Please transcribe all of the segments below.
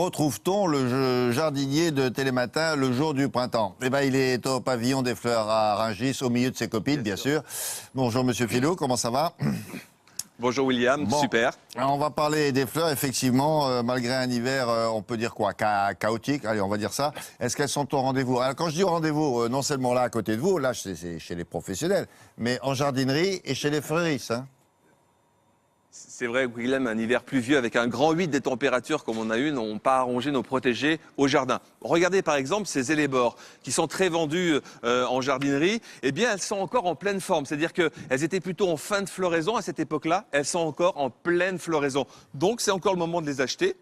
retrouve-t-on le jardinier de Télématin le jour du printemps? Eh ben, il est au pavillon des fleurs à Rungis, au milieu de ses copines, bien sûr. Bonjour Monsieur Filot, comment ça va? Bonjour William, Bon, super. On va parler des fleurs, effectivement, malgré un hiver, on peut dire quoi, chaotique, allez, on va dire ça. Est-ce qu'elles sont au rendez-vous? Alors, quand je dis au rendez-vous, non seulement là, à côté de vous, là, c'est chez les professionnels, mais en jardinerie et chez les fleuristes, hein. C'est vrai, William, un hiver pluvieux avec un grand 8 des températures comme on a eu, n'ont pas arrangé nos protégés au jardin. Regardez par exemple ces élébores qui sont très vendus en jardinerie. Eh bien, elles sont encore en pleine forme. C'est-à-dire qu'elles étaient plutôt en fin de floraison à cette époque-là. Elles sont encore en pleine floraison. Donc, c'est encore le moment de les acheter.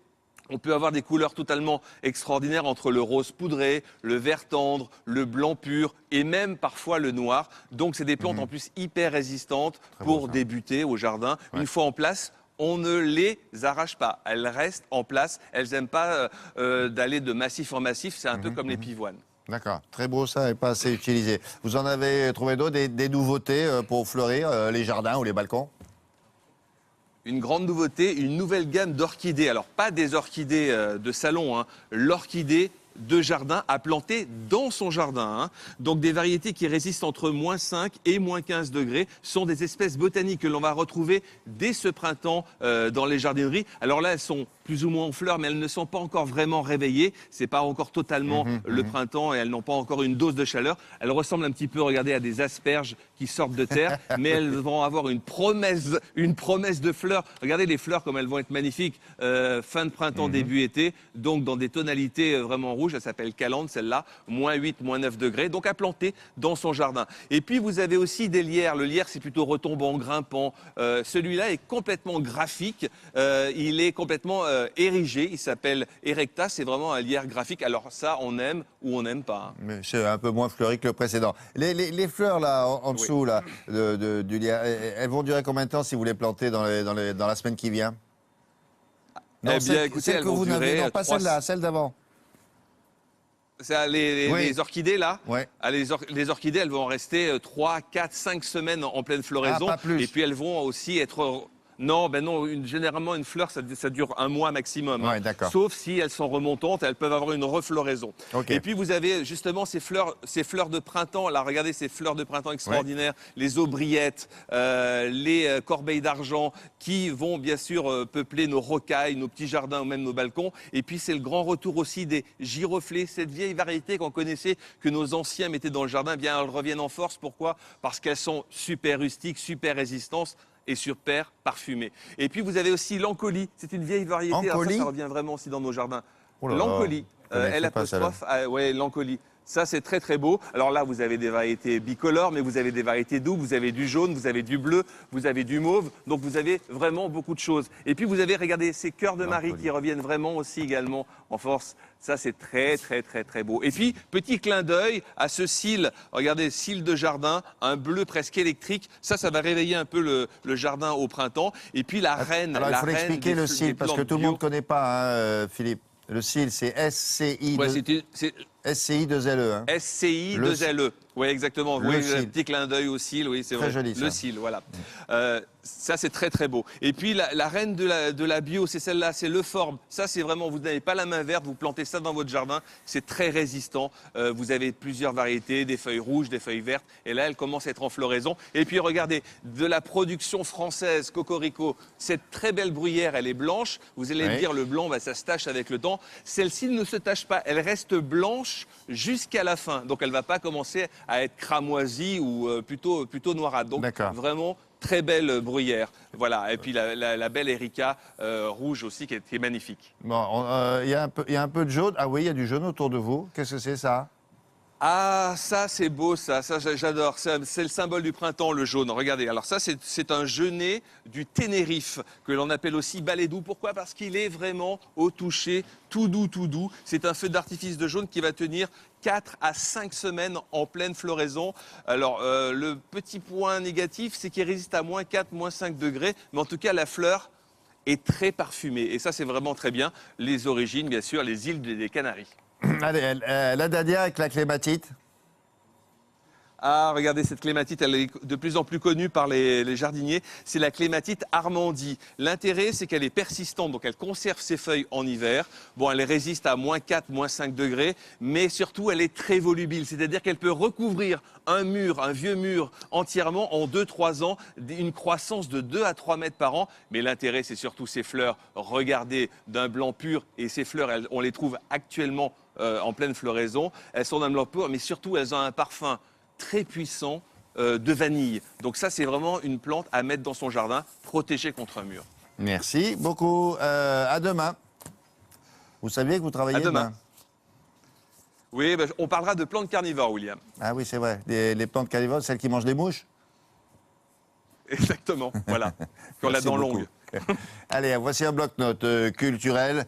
On peut avoir des couleurs totalement extraordinaires entre le rose poudré, le vert tendre, le blanc pur et même parfois le noir. Donc c'est des plantes en plus hyper résistantes pour débuter au jardin. Ouais. Une fois en place, on ne les arrache pas. Elles restent en place. Elles n'aiment pas d'aller de massif en massif. C'est un peu comme les pivoines. D'accord, très beau ça et pas assez utilisé. Vous en avez trouvé d'autres, des nouveautés pour fleurir les jardins ou les balcons? Une grande nouveauté, une nouvelle gamme d'orchidées. Alors, pas des orchidées de salon, hein, l'orchidée de jardin à planter dans son jardin. Hein. Donc des variétés qui résistent entre moins 5 et moins 15 degrés sont des espèces botaniques que l'on va retrouver dès ce printemps dans les jardineries. Alors là, elles sont plus ou moins en fleurs, mais elles ne sont pas encore vraiment réveillées. C'est pas encore totalement le printemps et elles n'ont pas encore une dose de chaleur. Elles ressemblent un petit peu, regardez, à des asperges qui sortent de terre, mais elles vont avoir une promesse de fleurs. Regardez les fleurs comme elles vont être magnifiques fin de printemps, début été, donc dans des tonalités vraiment rouges. Elle s'appelle Calande, celle-là, moins 8, moins 9 degrés, donc à planter dans son jardin. Et puis vous avez aussi des lierres. Le lierre, c'est plutôt retombant, grimpant. Celui-là est complètement graphique. Il est complètement érigé. Il s'appelle Erecta. C'est vraiment un lierre graphique. Alors ça, on aime ou on n'aime pas. Hein. Mais c'est un peu moins fleuri que le précédent. Les fleurs là, en dessous là, du lierre, elles vont durer combien de temps si vous les plantez dans la semaine qui vient? Non, eh bien, écoutez, celle elles que vont vous durer... n'avez, non, pas celle-là, celle d'avant. Les orchidées, là, ouais. Les orchidées, elles vont rester 3, 4, 5 semaines en pleine floraison. Ah, pas plus. Et puis, elles vont aussi être... Non, ben non, généralement, une fleur, ça dure un mois maximum. Ouais, hein. Sauf si elles sont remontantes, elles peuvent avoir une refloraison. Okay. Et puis, vous avez justement ces fleurs de printemps. Là, regardez ces fleurs de printemps extraordinaires. Ouais. Les aubriettes, les corbeilles d'argent qui vont bien sûr peupler nos rocailles, nos petits jardins ou même nos balcons. Et puis, c'est le grand retour aussi des giroflées, cette vieille variété qu'on connaissait, que nos anciens mettaient dans le jardin. Bien, elles reviennent en force. Pourquoi? Parce qu'elles sont super rustiques, super résistantes et super parfumé. Et puis vous avez aussi l'encolie, c'est une vieille variété, alors ça revient vraiment aussi dans nos jardins. L'encolie, L', ouais, l'encolie. Ça, c'est très très beau. Alors là, vous avez des variétés bicolores, mais vous avez des variétés doubles, vous avez du jaune, vous avez du bleu, vous avez du mauve. Donc vous avez vraiment beaucoup de choses. Et puis vous avez, regardez, ces cœurs de Marie qui reviennent vraiment aussi également en force. Ça, c'est très très très très beau. Et puis, petit clin d'œil à ce cil. Regardez, cil de jardin, un bleu presque électrique. Ça va réveiller un peu le jardin au printemps. Et puis la reine. Alors, il faut expliquer le cil, parce que tout le monde ne connaît pas, hein, Philippe. Le cil, c'est SCI. Ouais, SCI2LE. Hein. SCI2LE. Oui, exactement. Oui, un petit clin d'œil au cil, oui, c'est vrai. Très joli, ça. Le cil, voilà. Ça, c'est très, très beau. Et puis, la reine de la bio, c'est celle-là, c'est l'Euphorbe. Ça, c'est vraiment, vous n'avez pas la main verte, vous plantez ça dans votre jardin. C'est très résistant. Vous avez plusieurs variétés, des feuilles rouges, des feuilles vertes. Et là, elle commence à être en floraison. Et puis, regardez, de la production française, Cocorico, cette très belle bruyère, elle est blanche. Vous allez me dire, le blanc, bah, ça se tache avec le temps. Celle-ci ne se tache pas. Elle reste blanche jusqu'à la fin. Donc, elle ne va pas commencer à être cramoisie ou plutôt noirâtre. Donc, vraiment très belle bruyère. Voilà. Et puis la belle Erica rouge aussi qui est magnifique. Bon, il y a un peu de jaune. Ah oui, il y a du jaune autour de vous. Qu'est-ce que c'est ça? Ah, ça c'est beau, ça j'adore. C'est le symbole du printemps, le jaune. Regardez, alors ça c'est un genêt du Ténérife, que l'on appelle aussi balai doux. Pourquoi? Parce qu'il est vraiment au toucher, tout doux, tout doux. C'est un feu d'artifice de jaune qui va tenir 4 à 5 semaines en pleine floraison. Alors, le petit point négatif, c'est qu'il résiste à moins 4, moins 5 degrés. Mais en tout cas, la fleur est très parfumée. Et ça, c'est vraiment très bien. Les origines, bien sûr, les îles des Canaries. Allez, la Dadia avec la clématite. Ah, regardez cette clématite, elle est de plus en plus connue par les jardiniers. C'est la clématite Armandie. L'intérêt, c'est qu'elle est persistante, donc elle conserve ses feuilles en hiver. Bon, elle résiste à -4, -5 degrés, mais surtout, elle est très volubile. C'est-à-dire qu'elle peut recouvrir un mur, un vieux mur, entièrement en 2-3 ans, une croissance de 2 à 3 mètres par an. Mais l'intérêt, c'est surtout ses fleurs. Regardez, d'un blanc pur. Et ces fleurs, on les trouve actuellement en pleine floraison. Elles sont d'un blanc pur, mais surtout, elles ont un parfum très puissant de vanille. Donc ça, c'est vraiment une plante à mettre dans son jardin, protégée contre un mur. Merci beaucoup. À demain. Vous saviez que vous travaillez demain? Oui, ben, on parlera de plantes carnivores, William. Ah oui, c'est vrai. Les plantes carnivores, celles qui mangent les mouches? Exactement, voilà. Qu'on a Merci dents beaucoup. longues. Allez, voici un bloc-notes culturel.